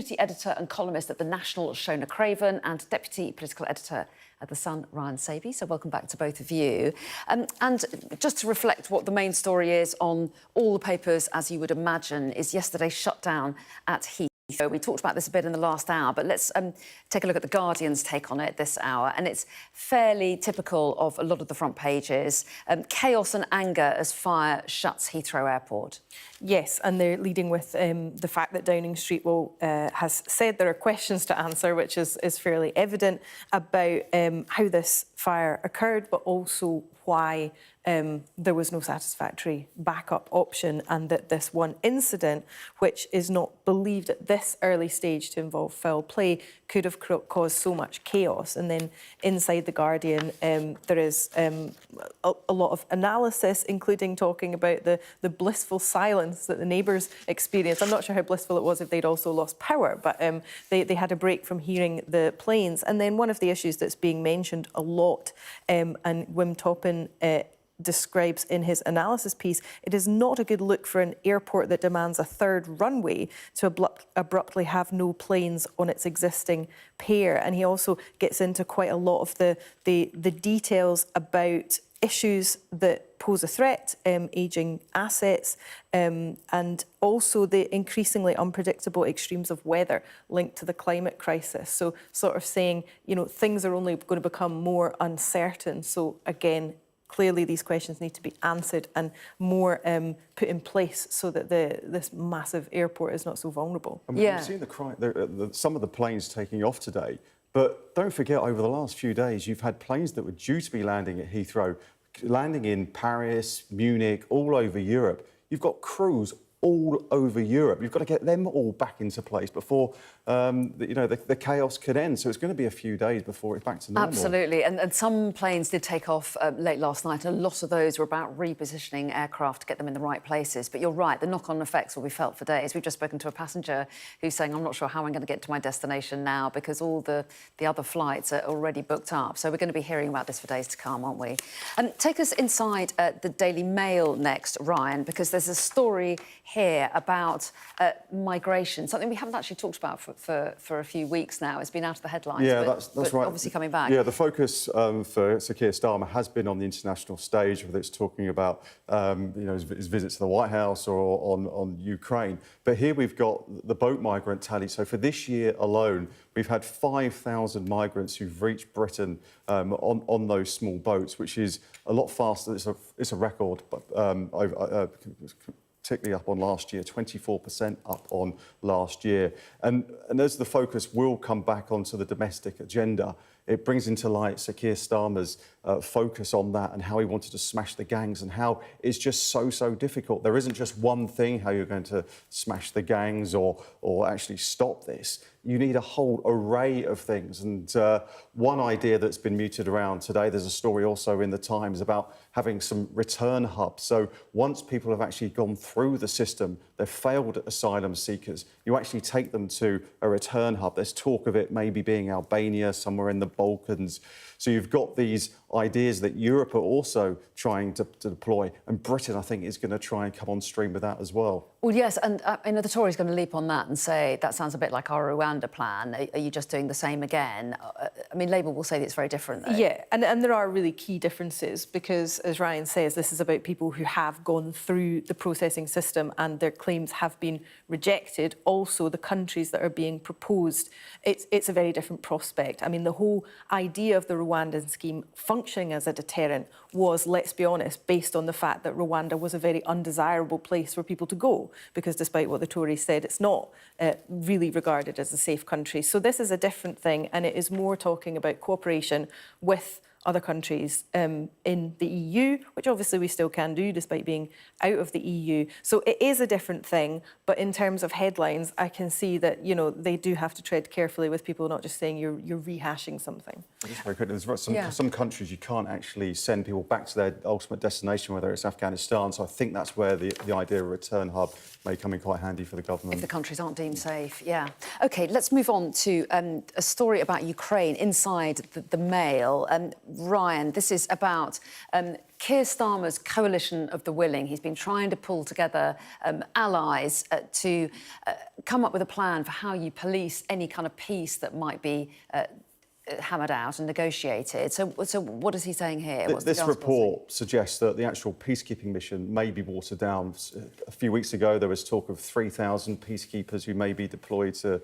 deputy editor and columnist at The National, Shona Craven, and deputy political editor at The Sun, Ryan Sabey. So welcome back to both of you. And just to reflect what the main story is on all the papers, as you would imagine, is yesterday's shutdown at Heathrow. We talked about this a bit in the last hour, but let's take a look at The Guardian's take on it this hour. And it's fairly typical of a lot of the front pages. Chaos and anger as fire shuts Heathrow Airport. Yes, and they're leading with the fact that Downing Street has said there are questions to answer, which is fairly evident, about how this fire occurred, but also why there was no satisfactory backup option, and that this one incident, which is not believed at this early stage to involve foul play, could have caused so much chaos. And then inside The Guardian, there is a lot of analysis, including talking about the blissful silence that the neighbours experienced. I'm not sure how blissful it was if they'd also lost power, but they had a break from hearing the planes. And then one of the issues that's being mentioned a lot, and Wim Toppin describes in his analysis piece, it is not a good look for an airport that demands a third runway to abruptly have no planes on its existing pair. And he also gets into quite a lot of the details about issues that pose a threat, ageing assets, and also the increasingly unpredictable extremes of weather linked to the climate crisis. So sort of saying, you know, things are only going to become more uncertain. So again, clearly these questions need to be answered and more put in place so that this massive airport is not so vulnerable. I mean, we've seen some of the planes taking off today, but don't forget, over the last few days, you've had planes that were due to be landing at Heathrow, landing in Paris, Munich, all over Europe. You've got crews all over Europe. You've got to get them all back into place before the chaos could end. So it's going to be a few days before it's back to normal. Absolutely. And some planes did take off late last night. A lot of those were about repositioning aircraft to get them in the right places. But you're right, the knock-on effects will be felt for days. We've just spoken to a passenger who's saying, I'm not sure how I'm going to get to my destination now because all the other flights are already booked up. So we're going to be hearing about this for days to come, aren't we? Take us inside the Daily Mail next, Ryan, because there's a story here about migration, something we haven't actually talked about for a few weeks now. It's been out of the headlines, but right. Obviously coming back. Yeah, the focus for Sir Keir Starmer has been on the international stage, whether it's talking about his visit to the White House or on Ukraine. But here we've got the boat migrant tally. So for this year alone, we've had 5,000 migrants who've reached Britain on those small boats, which is a lot faster. It's a record, but particularly up on last year, 24% up on last year. And as the focus will come back onto the domestic agenda, it brings into light Sir Keir Starmer's focus on that and how he wanted to smash the gangs and how it's just so difficult. There isn't just one thing how you're going to smash the gangs or actually stop this. You need a whole array of things. And one idea that's been mooted around today, there's a story also in The Times about having some return hubs. So once people have actually gone through the system, they've failed asylum seekers, you actually take them to a return hub. There's talk of it maybe being Albania, somewhere in the Balkans. So you've got these ideas that Europe are also trying to deploy, and Britain, I think, is going to try and come on stream with that as well. Well, yes, and the Tories are going to leap on that and say that sounds a bit like our Rwanda plan. Are you just doing the same again? I mean, Labour will say that it's very different, though. Yeah, and there are really key differences because, as Ryan says, this is about people who have gone through the processing system and their claims have been rejected. Also, the countries that are being proposed, it's a very different prospect. I mean, the whole idea of the Rwandan scheme functioning as a deterrent was, let's be honest, based on the fact that Rwanda was a very undesirable place for people to go, because despite what the Tories said, it's not really regarded as a safe country. So this is a different thing, and it is more talking about cooperation with other countries in the EU, which obviously we still can do despite being out of the EU. So it is a different thing, but in terms of headlines, I can see that, you know, they do have to tread carefully with people not just saying you're rehashing something. Just very quickly, there's some countries you can't actually send people back to their ultimate destination, whether it's Afghanistan. So I think that's where the idea of a return hub may come in quite handy for the government. If the countries aren't deemed safe, yeah. OK, let's move on to a story about Ukraine inside the Mail. Ryan, this is about Keir Starmer's coalition of the willing. He's been trying to pull together allies to come up with a plan for how you police any kind of peace that might be hammered out and negotiated. So what is he saying here? This report suggests that the actual peacekeeping mission may be watered down. A few weeks ago, there was talk of 3,000 peacekeepers who may be deployed to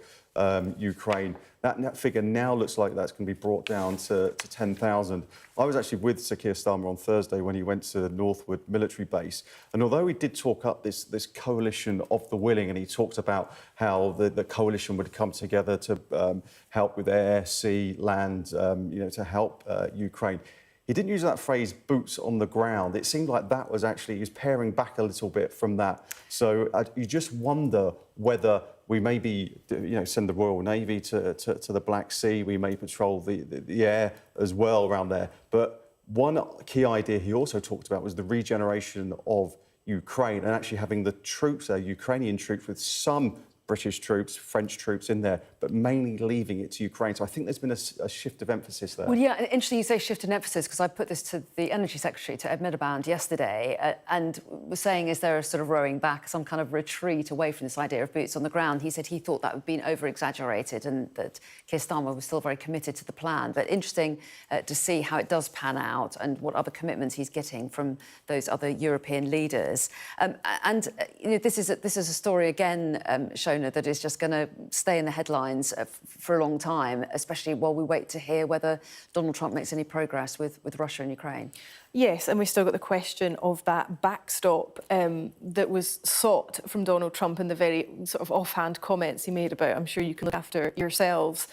Ukraine. That figure now looks like that's going to be brought down to 10,000. I was actually with Sir Keir Starmer on Thursday when he went to Northwood military base. And although he did talk up this coalition of the willing, and he talked about how the coalition would come together to help with air, sea, land, to help Ukraine, he didn't use that phrase, boots on the ground. It seemed like that was actually, he was paring back a little bit from that. So you just wonder whether we maybe, send the Royal Navy to the Black Sea. We may patrol the air as well around there. But one key idea he also talked about was the regeneration of Ukraine and actually having the troops there, Ukrainian troops, with some British troops, French troops in there, but mainly leaving it to Ukraine. So I think there's been a shift of emphasis there. Well, yeah, interesting you say shift in emphasis, because I put this to the Energy Secretary, to Ed Miliband, yesterday, and was saying, is there a sort of rowing back, some kind of retreat away from this idea of boots on the ground? He said he thought that had been over-exaggerated and that Keir Starmer was still very committed to the plan. But interesting to see how it does pan out and what other commitments he's getting from those other European leaders. This is a story, again, Shona, that is just going to stay in the headlines for a long time, especially while we wait to hear whether Donald Trump makes any progress with Russia and Ukraine. Yes, and we still got the question of that backstop that was sought from Donald Trump in the very sort of offhand comments he made about, I'm sure you can look after yourselves,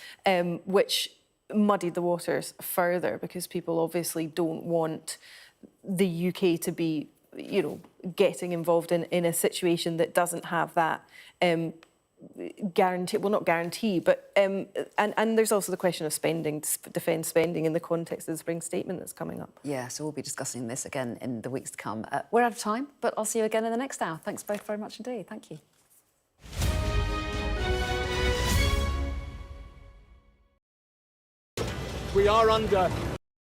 which muddied the waters further, because people obviously don't want the UK to be, getting involved in a situation that doesn't have that guarantee, well, not guarantee, but and there's also the question of spending, defence spending, in the context of the spring statement that's coming up. Yeah, so we'll be discussing this again in the weeks to come. We're out of time, but I'll see you again in the next hour. Thanks both very much indeed. Thank you. We are under